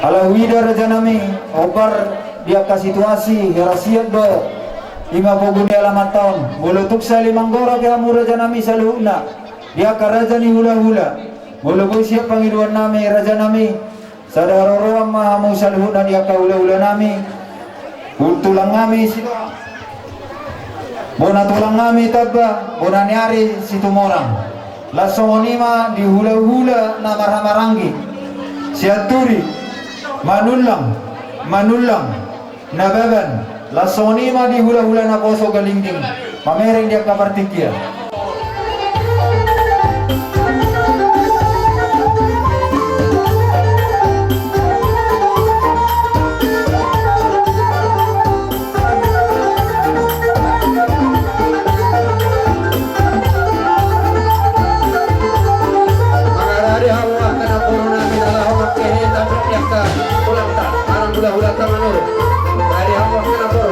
Ala wida raja nami obar dia ka situasi rasiat do ima boguni alamat tahun bulutuk sali manggora ke amu raja nami saluhna dia ka raja ni hula-hula bulu siap pangiduan nami raja nami sadaro roam mahamu saluhna dia ka hula-hula nami tulang nami situ bona tulang nami tabba bona nyari situ morang lasongonima di hula-hula na marhamarangi siaturi manulang nababan lasonima di hula-hula na poso galingding mamereng dia kapartikia hula-hula tamanur dari Allah kenapa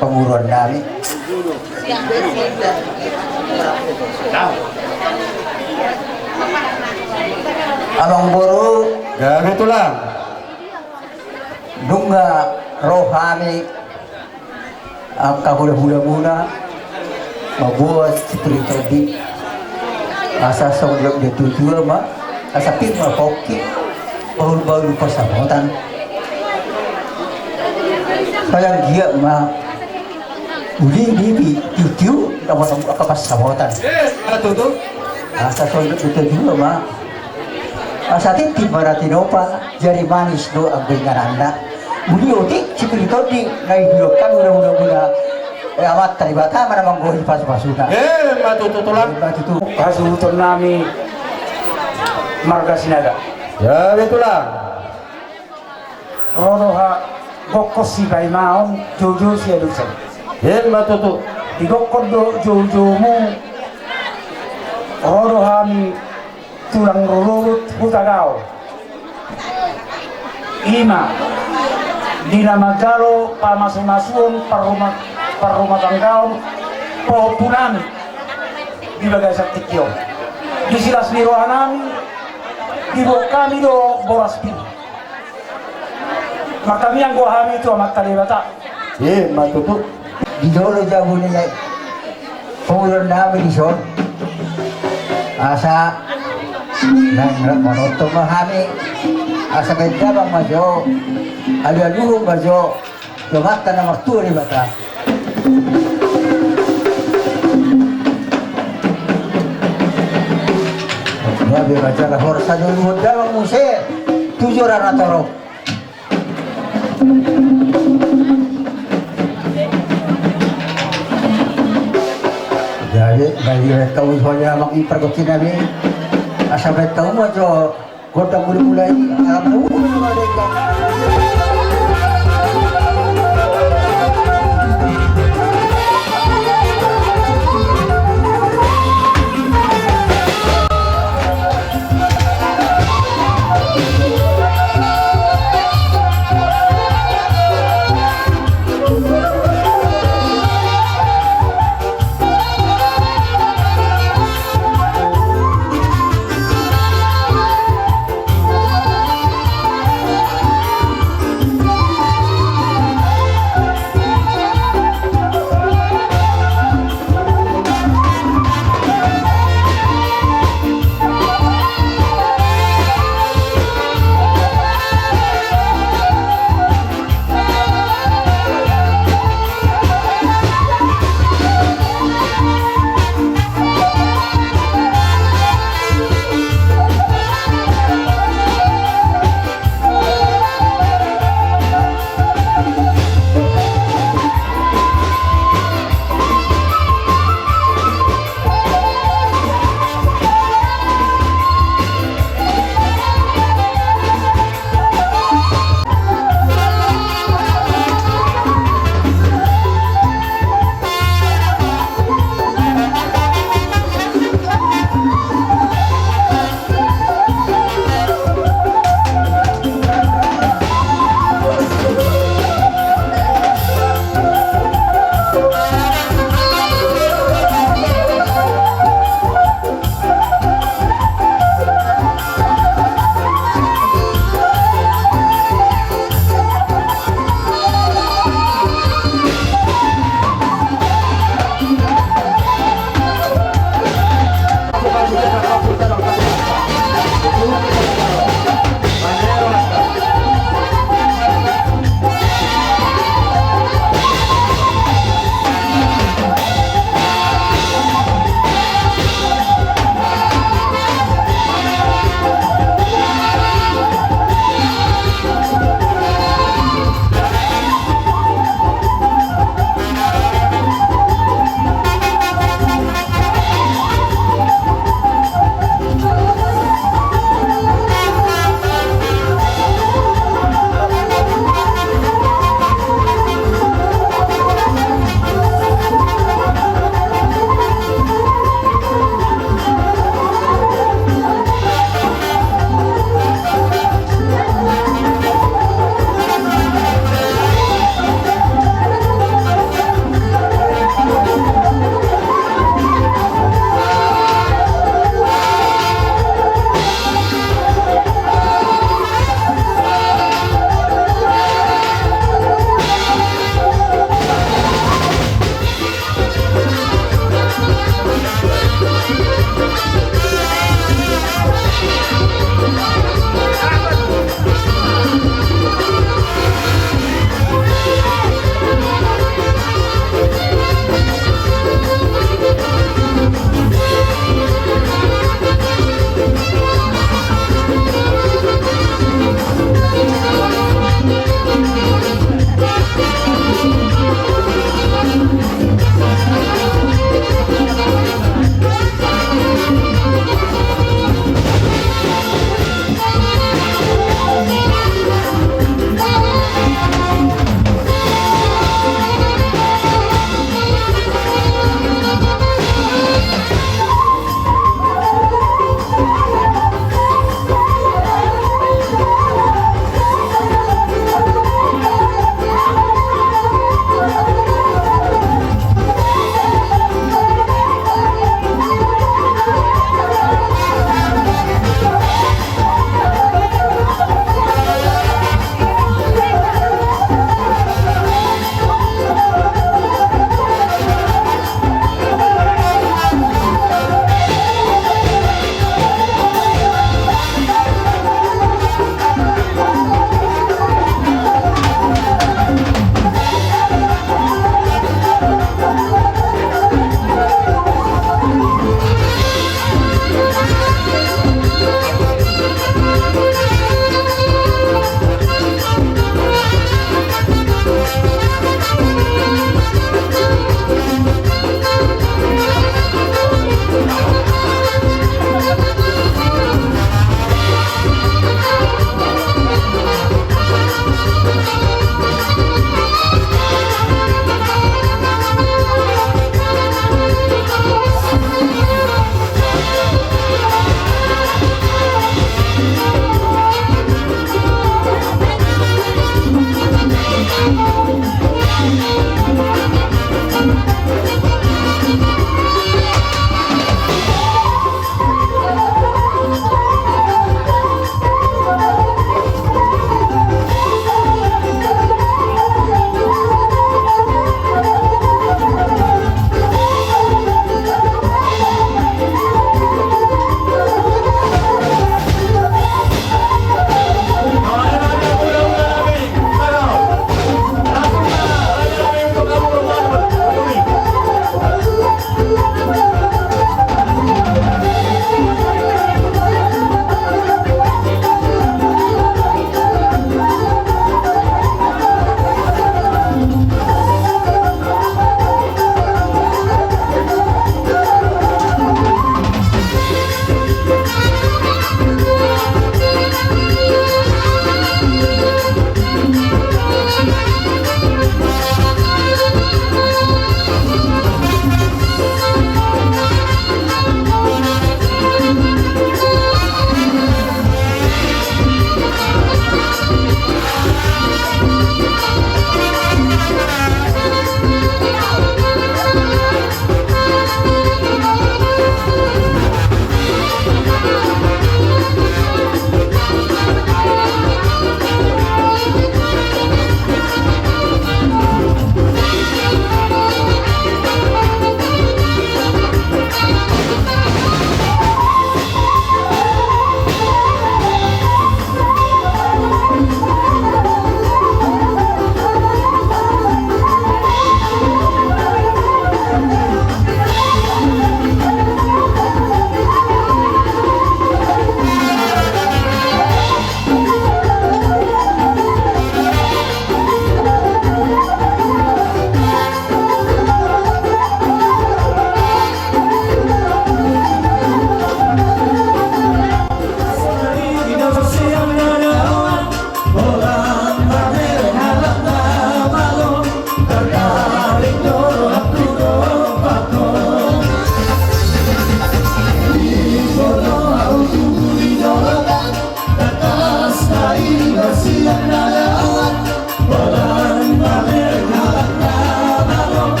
penguruan kami abang buru ya betulah dunga rohani angka hula-hula mabuat seperti tadi asa songlok dia tujuan mah asa pin mah koki baru-baru pasamutan sayang dia mah uli bibi tujuh kamu apa pasamutan tutup asa songlok dia tujuan mah asa titip maratinopa jari manis do ang bingaranda uli otik seperti tadi naik dulu kan udah amat teribata mana manggohi pas-pasuna matututulan itu Hasuton nami marga sinaga ya betulah roha bokos si bay maong jojo si alusan matutu digokod do jojo mo roha mi tulang rurut utagaw ima dinamagalo pamasumasuon parumah tanggaw popunan di bagay sa tikyo di silas ni rohanami di kami do boras pin makami ang gohami itu amat kalibata matutu di dolo jauh niya penguruan namin di son asa nang monoto mahami asa beda bang majo ada dulu majo jogatan na martu ni bata ya baca lahor sa dulu daw muse 7 rana toro jadi bagi kau soalnya mak pergokin nabi asa bet kau majo kota mulai alam mereka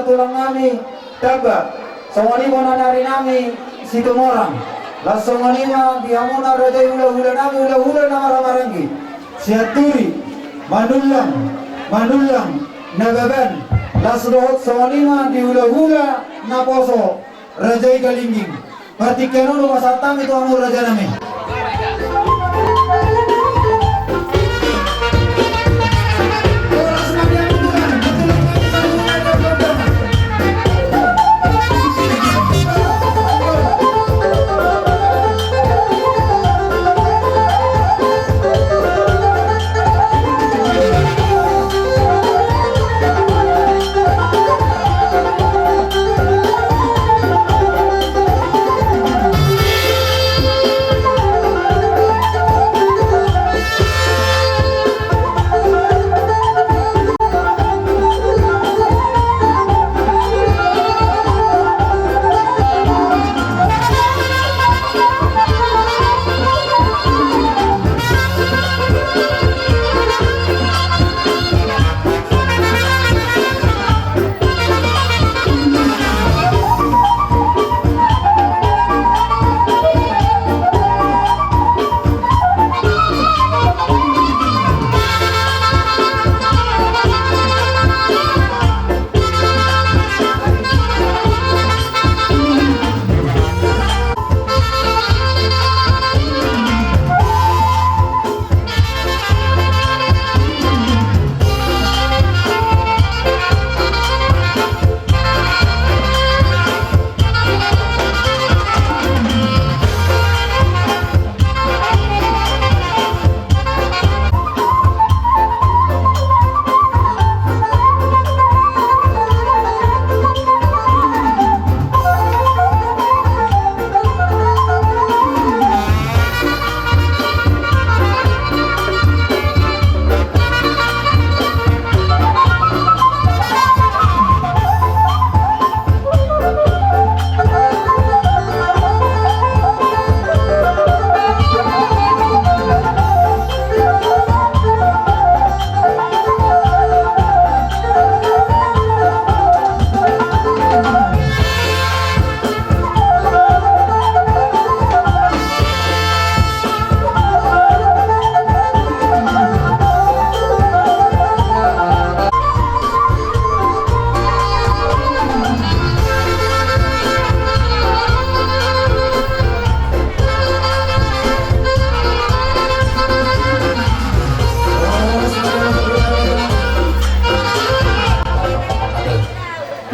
tulang nami dapat songoni bona nari nami situ morang lasongoni ma bihamuna raja hula nami hula nama ramarangi siaturi manulang nagaban lasrohot songoni ma di hula naposo raja galingging patikeno rumah satam itu amur raja nami.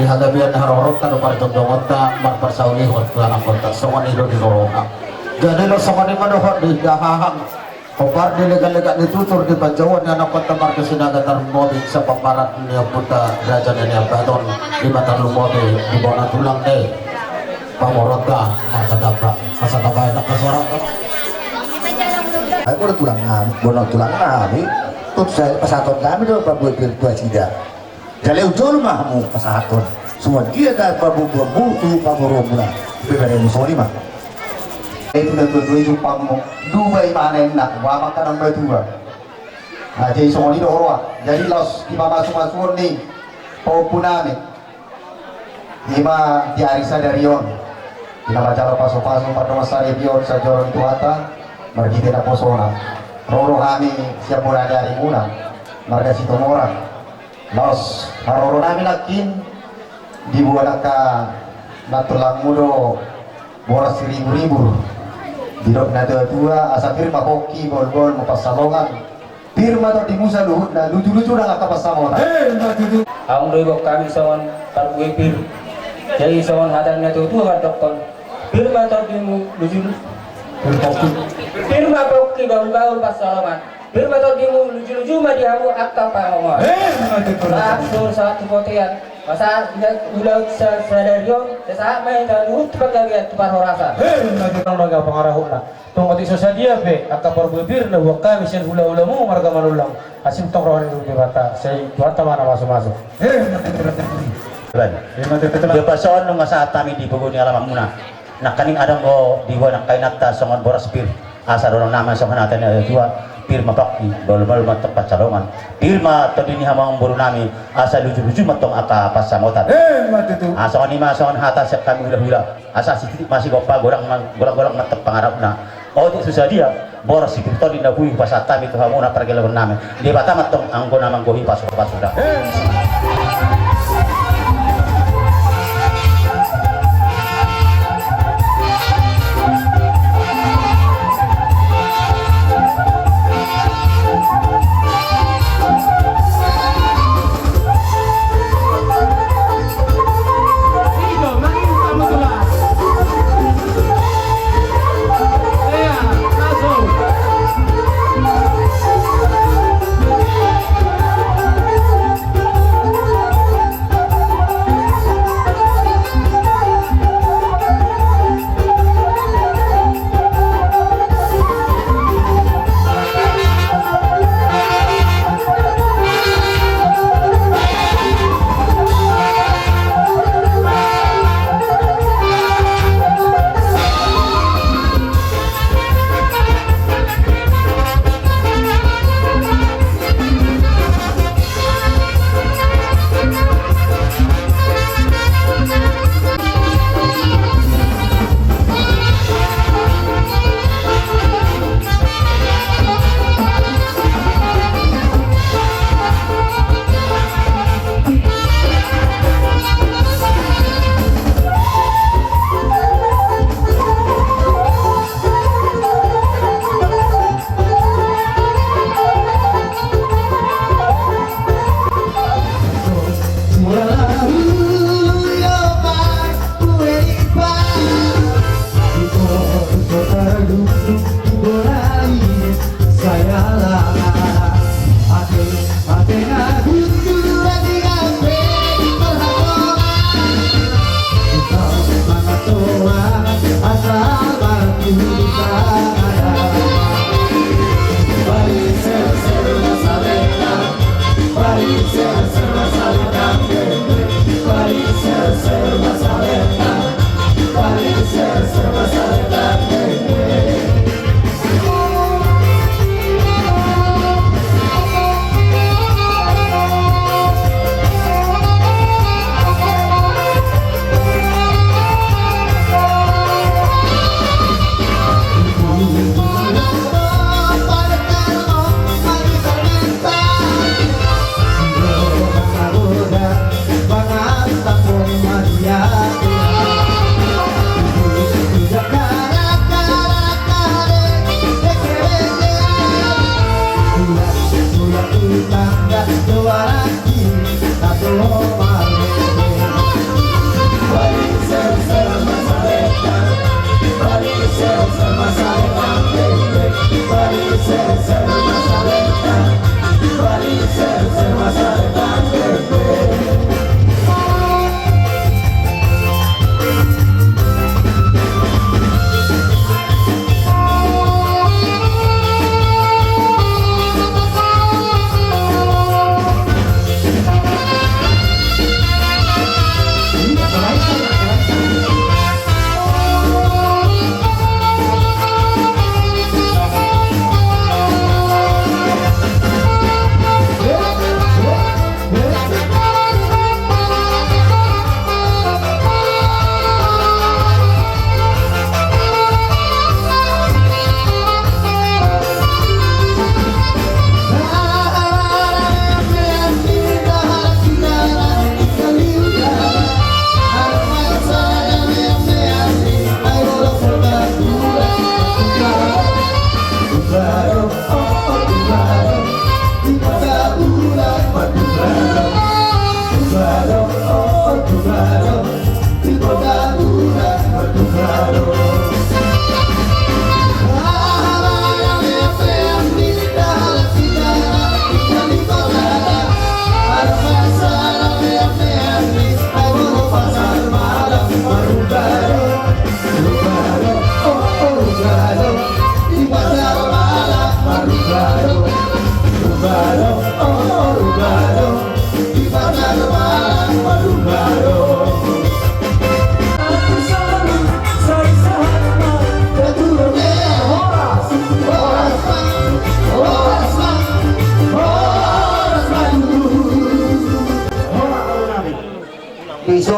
Hadapian harorok kanu parjondongot ta marparsauli hot anak kota songon ilo di lorong. Jadi lo songon ima dohot di dahahang kopar di lega-lega ditutur di panjauan anak kota markesinaga tarmobi sa paparat niya puta raja niya baton di mata lumobi di bawah tulang deh pamorot ka makadapa kasakabay na kasorang ka. Ay bono tulang nami tut saya pasaton kami do pabuat dua sida. Jadi ujol mahmu pasaton semua dia dah pabuat butu pamoromula bebere musoli mah. Itu dah tujuh pamu dua imanen nak wama kadang berdua. Nah jadi semua ini doa. Jadi los di masuk ni paupunami lima di arisa dari yon. Kita baca paso pada masa rebion sajoran tuata margite na posona. roro kami siap mulai dari mula marga sitomorang los haroro nami lakin dibuat ka natulang mudo boras ribu-ribu didok na tua asa firma koki bol-bol mapasalongan firma to di musa luhut na lucu-lucu na kapasamon ang doibok kami sawan parbuy pir jadi sawan hadan na tua doktor firma to di lucu firma koki bol-bol pasalongan firma to di lucu-lucu madihamu akta pangomor langsung satu potian masa udah sadarion desa main dan pagawian tupar horasa nang naga pangarahuna tong ati sadia be akta perbibir na wa kami sen hula-hulamu marga manulang asim tong rawan di bata say tuata mana masuk-masuk Dia pasoon nung saat kami di Buguni alam muna. Nak kaning adang o diwa nak kainat ta songon boras pir. Asa ron nama songon natin dua pir mapakti bol-bol tempat calongan. Pir ma to dini hamang buru nami asa lucu-lucu matong aka pasamotan. Asa ni ma songon hata siap kami hula-hula. Asa sitik masih gopa gorang matep pangarap na. Oh di susah dia boras pir to dina hui pasata mi to hamuna pergelawan nami. Di bata matong anggo namang gohi pas sudah.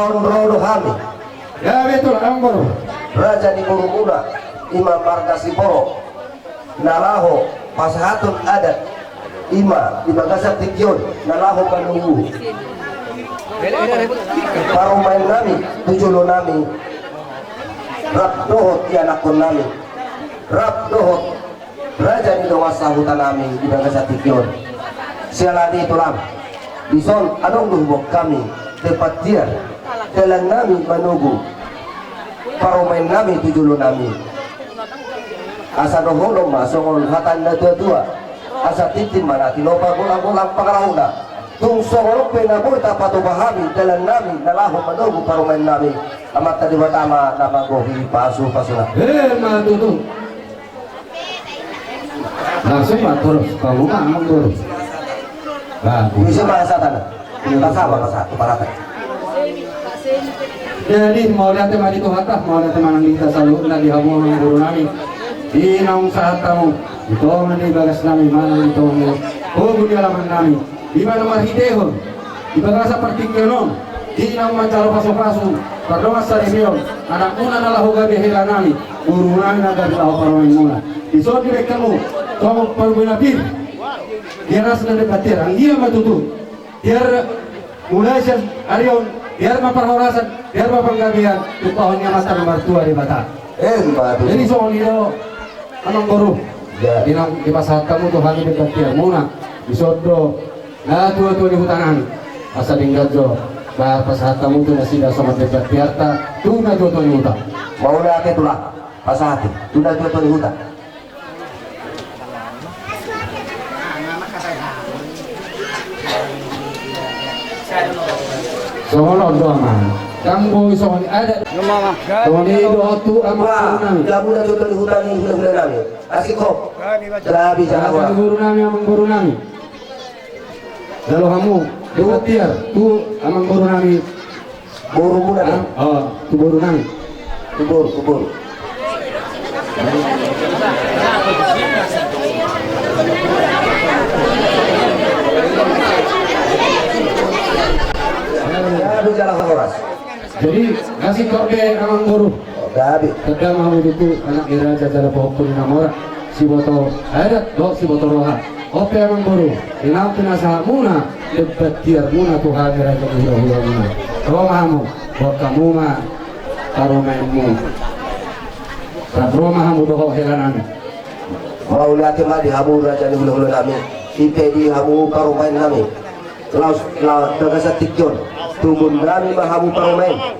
Sondro Hami. Ya betul, Ambor. Raja di Burumuna, Imam Margasiporo, Nalaho, Pasahatun Adat, Ima, Ibagasat Tikyon, Nalaho Panunggu. Parumain nami, tujulo nami, Rap Dohot, Yanakon nami, Rap Dohot, Raja di Dewasa Hutan nami, Ibagasat Tikyon. Sialani tulang, Bison, anong lumbok kami, tepat dia, jalan nami menunggu. Parumain nami tujulo nami asa doholo masongol hatan na dua asa titin mana tinopa gulang-gulang pangarahuna tung songol penabulta patubahami dalan nami nalahu menunggu parumain nami amat tadi watama nama gohi pasu pasuna Matutu. Langsung matur, kamu matur. Bagus. bisa bahasa tanah bahasa keparatan. Jadi mau lihat tema itu hatah, mau lihat tema kita selalu nanti hamu guru nami. Inang saat tamu, itu nanti bagas nami mana itu mau. Oh budi alaman nami. Di mana marhidehon, di bagas seperti kenom. Inang mencari pasu-pasu, perdoa sarimion. Anak muna nalah hoga behela nami. Guru nami naga di lahu parwain muna. Iso direk kamu, kamu perbuina bir. Dia rasa debatir, anggia matutu. Biar mulai siang Arion. Biar maparhorasan, biar mapanggabihan tupahonnya mata nomor 2 di Batak. Jadi soal itu anong guru di pasat kamu tuh hanya dekat dia muna disodo nah tua-tua di hutanan asa dinggajo bah pasat kamu tuh masih dah sama dekat biarta tuh na tua-tua di hutan Mau lihat itulah pasat tunda tua-tua di hutan. soalnya doa mah kamu soalnya ada soalnya doa tuh Wah, amat jamu dah tua-tua di hutan ini bulan-bulan nami. Asik kok. Jadi Jawa. guru nami amang guru nami lalu kamu dekat dia tuh amang guru nami Buru muda dah. oh tuh guru nami Kubur. Jadi jalan horas. jadi ngasih korbe amang guru Gabi. kadang mau itu anak ira jajala pohon namora si boto adat do si boto roha ope amang guru inam pinasa muna debat tiar muna tuhan ira jajala hula muna romahamu buat kamu mah tarumenmu romahamu doho helanan Mau lihat mah di hamu raja di hulu-hulu nami. Ipe di hamu parumain nami. Laus dagasa tikjon. Tumun nami mah hamu parumain.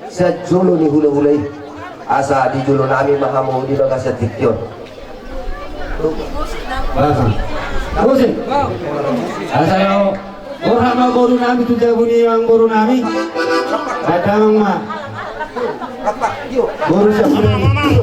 Sejulu ni hulu-hulu asa di julu nami mah hamu di dagasa tikjon. bahasa aku sih asayo orang guru nami tu jabuni yang guru nami kadang mah guru siapa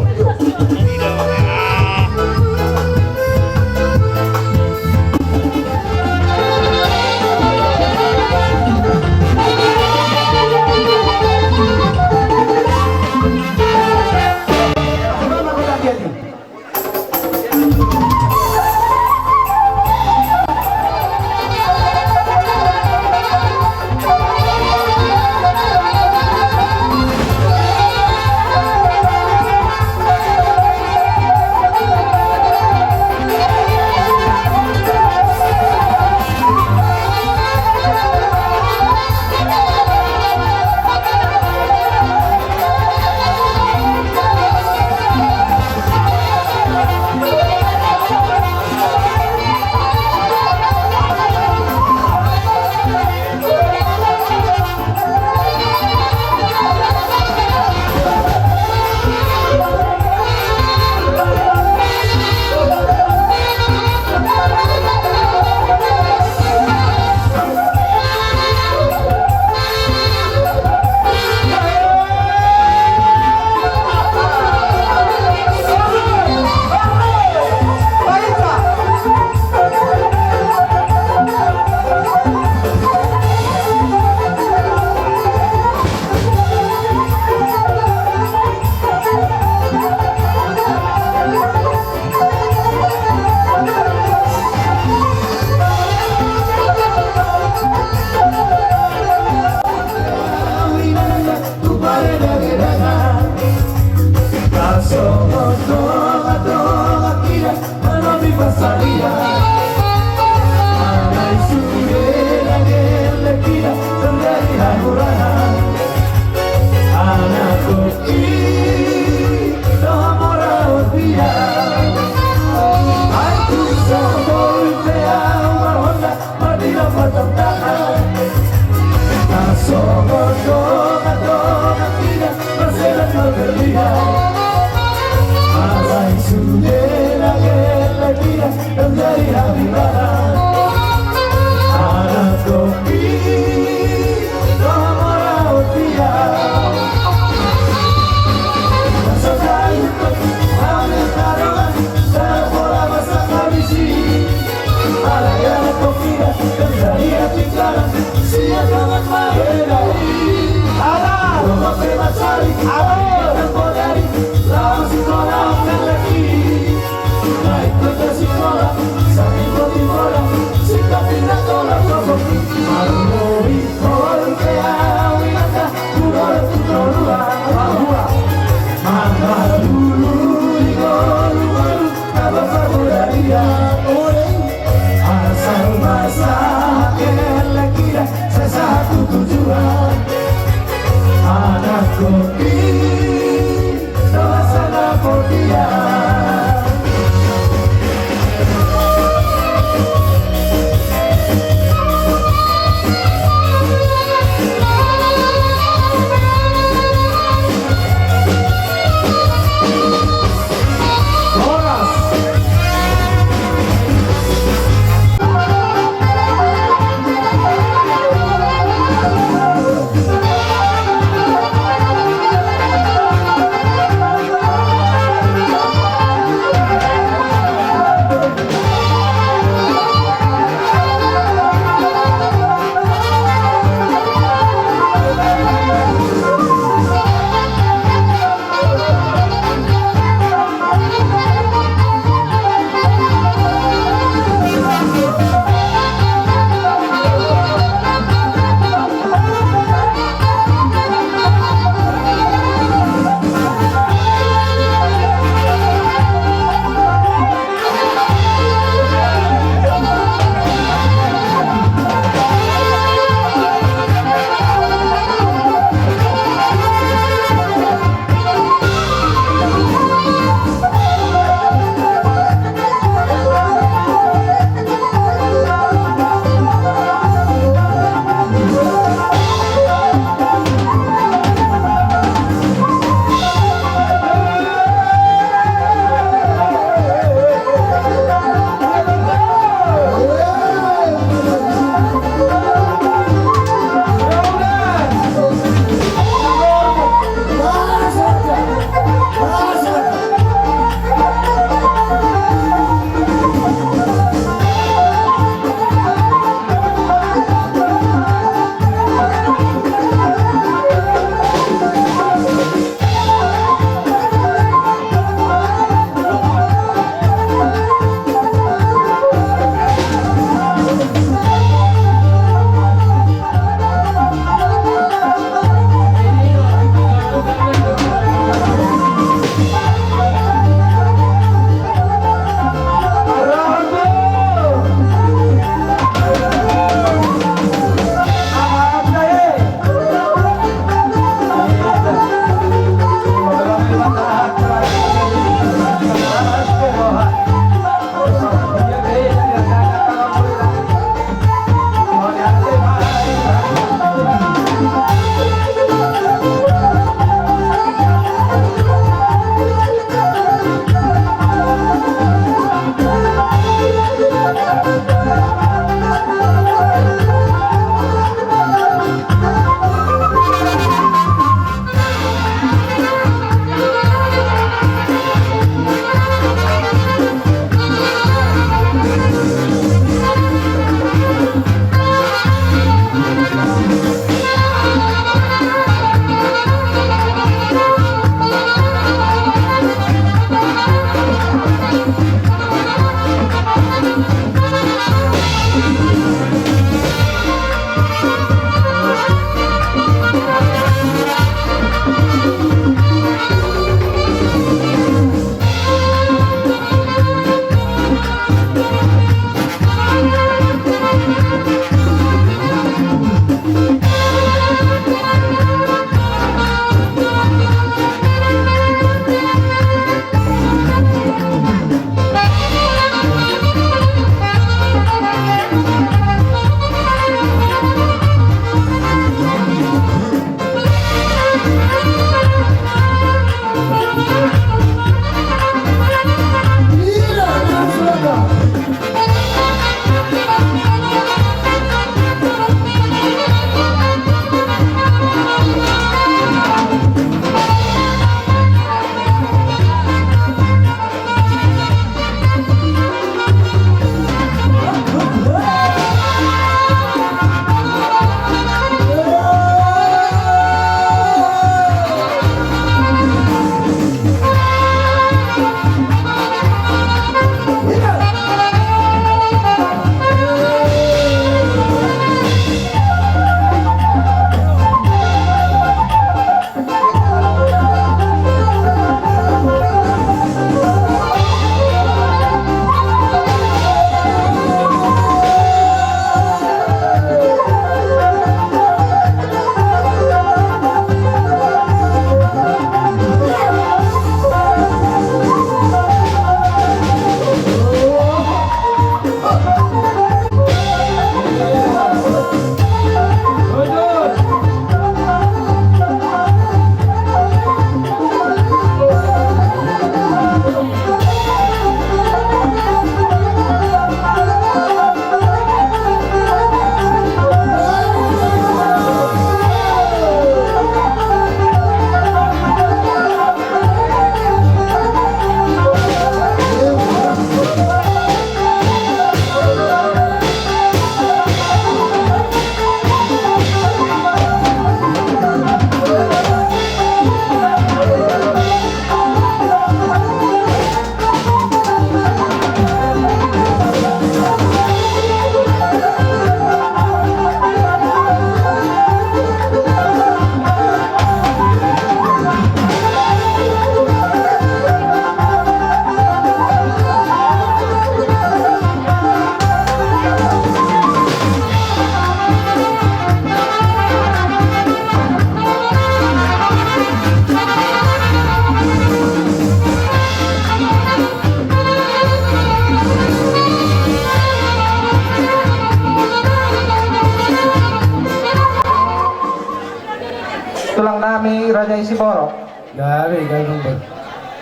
nami Raja Isiboro. Gabi, ganun ba?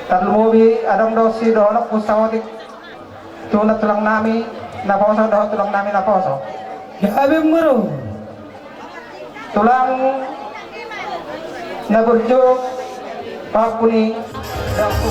Tatlubi adang dosi dolok pusawatik tunat tulang nami naposo doh tulang nami naposo. Gabi maro. Tulang naburjo papuni dapu.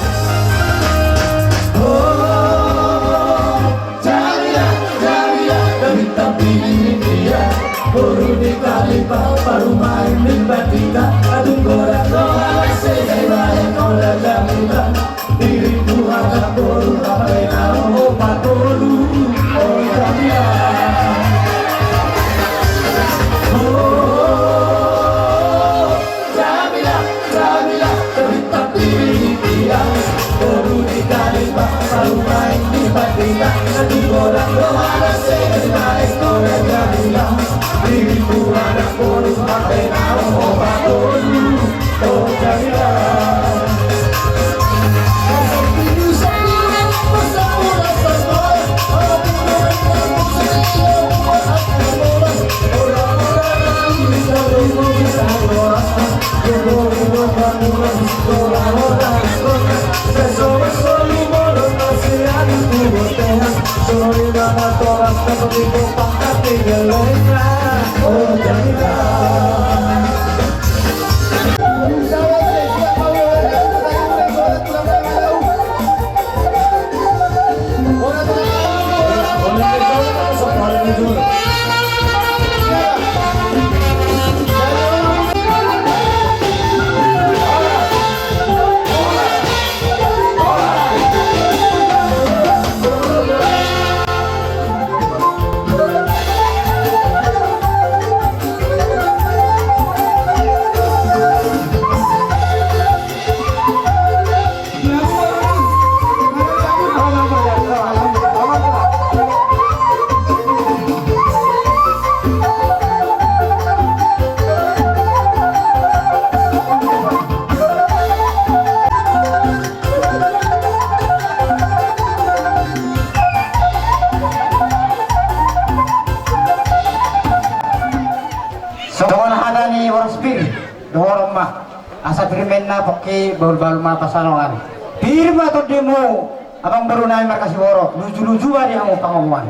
Asa krimen na poki bal-bal ma pasanongan. Pirma to demo abang baru naik markas boro. Lucu-lucu ari ang pangomuan.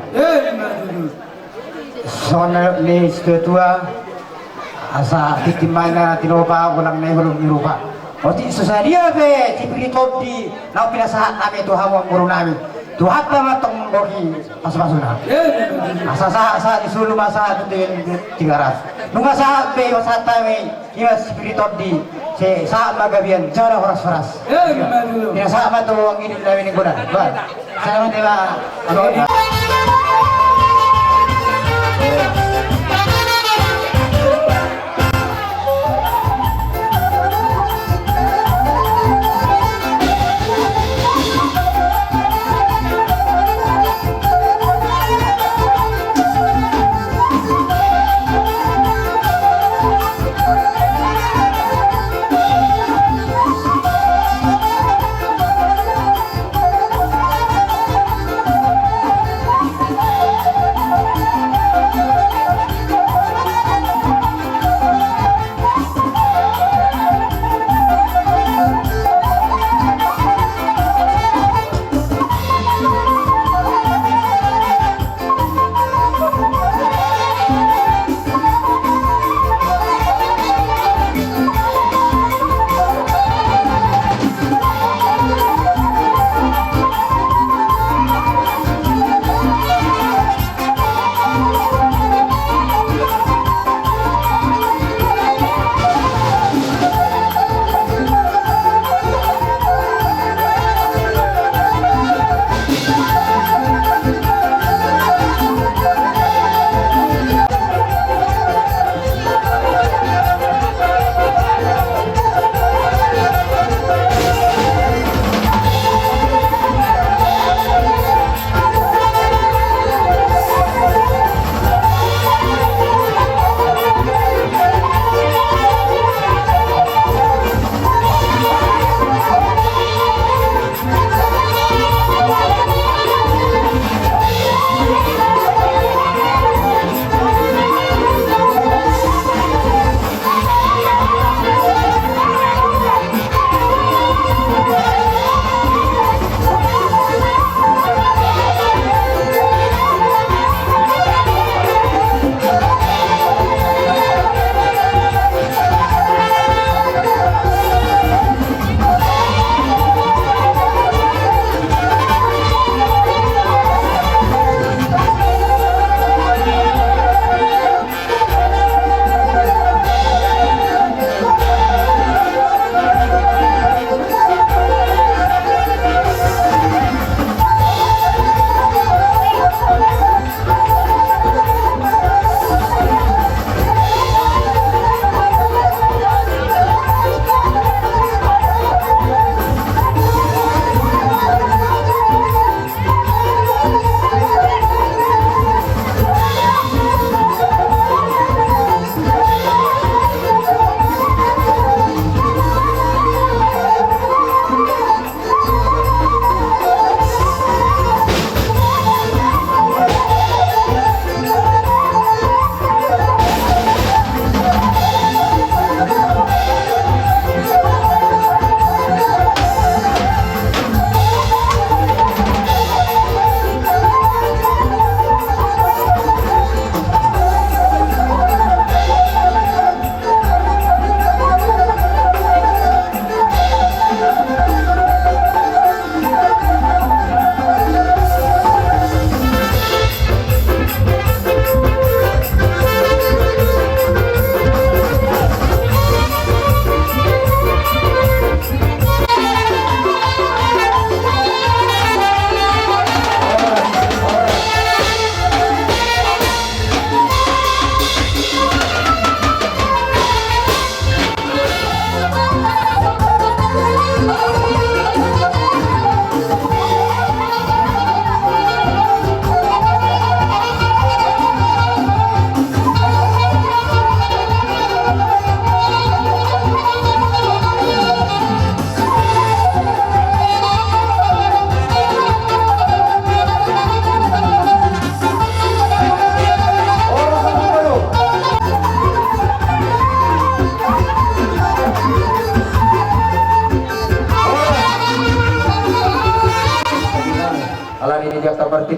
Sona ni setua asa titimana tinopa ulang na hulung irupa. Oti susadia be tipri todi na pinasa kami to hamo baru nami. Tuhat na matong bogi pas-pasuna. Asa sa isulu masa to tigaras. Nunga sa be wasata me ima spiritot di si sa magabian jara horas-horas. Ya sa to ang ini lawi ni guna. Ba. Sa nila ano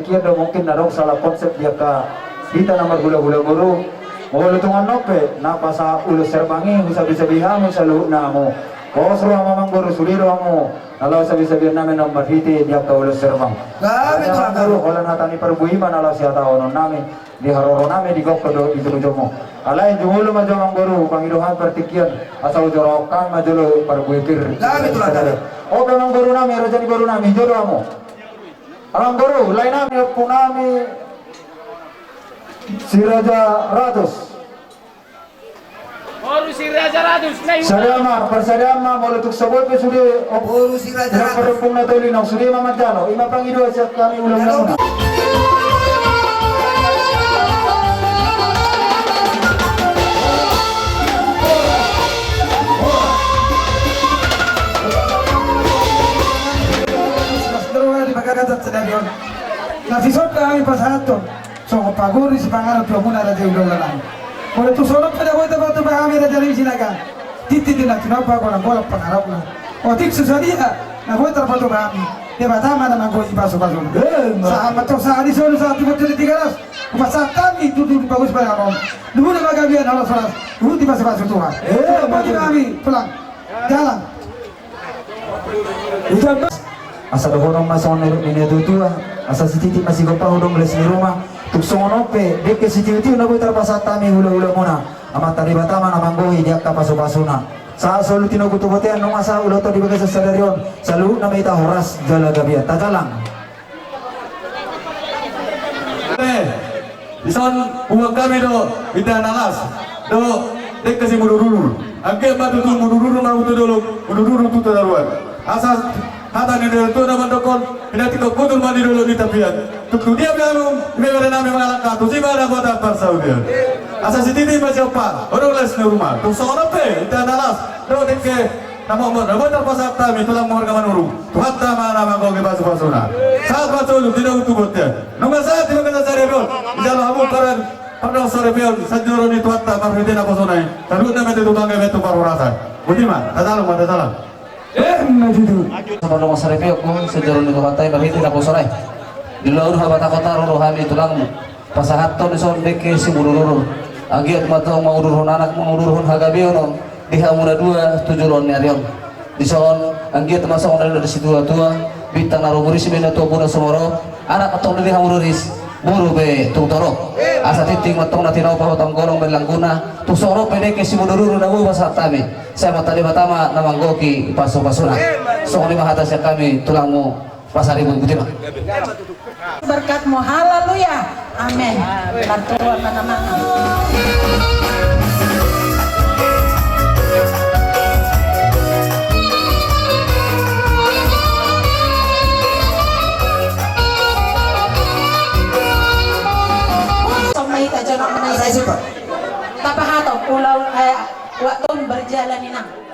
partikian do mungkin narok salah konsep dia ka kita nomor gula-gula guru mau lutungan nope napa sa ulo serbangi sabi-sabi hami sa luhut na mo kosro mamang guru suliro mo alaw sabi-sabi namin ng marhiti dia ka ulo serbang Gabi to guru holan hatani perbuiman alaw siya taonon namin di haroro namin di gok do itu mo alay jumulo majamang guru pangiluhan partikian asal jorokan majulo perbuikir Gabi to lagare. oh memang guru namin rajani guru namin jodoh mo alam guru lain namin punami si Raja Ratus si Raja Ratus Sadama, persadama, molutuk sabol pe sudi Uru si Raja Ratus perpung na toli nang sudi mamadano ima pangido sa kami ulang-ulang Nasisot kami pasato, so paguri si pangarap yung muna raja ulang lang. Kalau tu sorot pada kau tempat tu kami raja lagi sinaga, titi na tinapa ko ng bola pangarap na. O tik susadia, na kau tempat tu kami, dia batama na mangko ibaso-baso. Sa matok sa adi solo sa tibot tulis 300, upasa kami tutu bagus pangarap. Dulu na magabian halos halos, dulu di baso-baso Tuhan. Pati kami pulang, jalan. asa dohorong masong ini tutua asa si titi masih gopa hudong les di rumah tuk songonope deke si titi na boy terpasat tami hula-hula muna amat tari batama na manggohi dia ka paso-pasuna sa solutino kutubotean nung asa ulo to di bagas sa salaryon sa luhut na may horas jala gabian tagalang Ison uang kami do kita nalas do dek kasi mudurur agke matutu mudurur na mudurur tu taruan asas hata ni do na mandokon pinati ko kutul mandi dulu di tapian tu dia bilang memang nami mengalak tu si mana kota Parsaudian asas titi macam apa orang les ni rumah tu seorang pe kita nalas do dek ke nama umur nama terpasat kami tulang umur kaman urung tuhan nama nama kau ke basu-basuna saat basu tidak utuh botian nomor saat tidak kena cari bol jalan hamu karen pada sore bel sajuro ni tuhan tak marhidin apa sonai terus nama itu bangga betul parurasa budiman ada salam Sabado masarepyo kung sa jaron nito hatay marhiti na po soray. Dilaur habata kota rohami tulang pasahaton ni son deke si mururur. Agiat matong maururun anak maururun hagabi ono diha muna 2 tujuron ni arion. Di son agiat masong na dari situ tua bitang narumuri si bina tuwa puna sumoro anak atong diha mururis buru be tungtoro. Asa titing matong na tinaw pa hotang golong berlangguna tusoro pede ke si mururur na buwa sa tami. Saya matali batama na manggoki paso-pasuna. So kung lima hatas kami tulang mo pasaribon buti ma. Berkat mo, haleluya, amin. Bantuan na naman. Sampai tajo nak menai. Tapahato pulau waktu berjalan inang.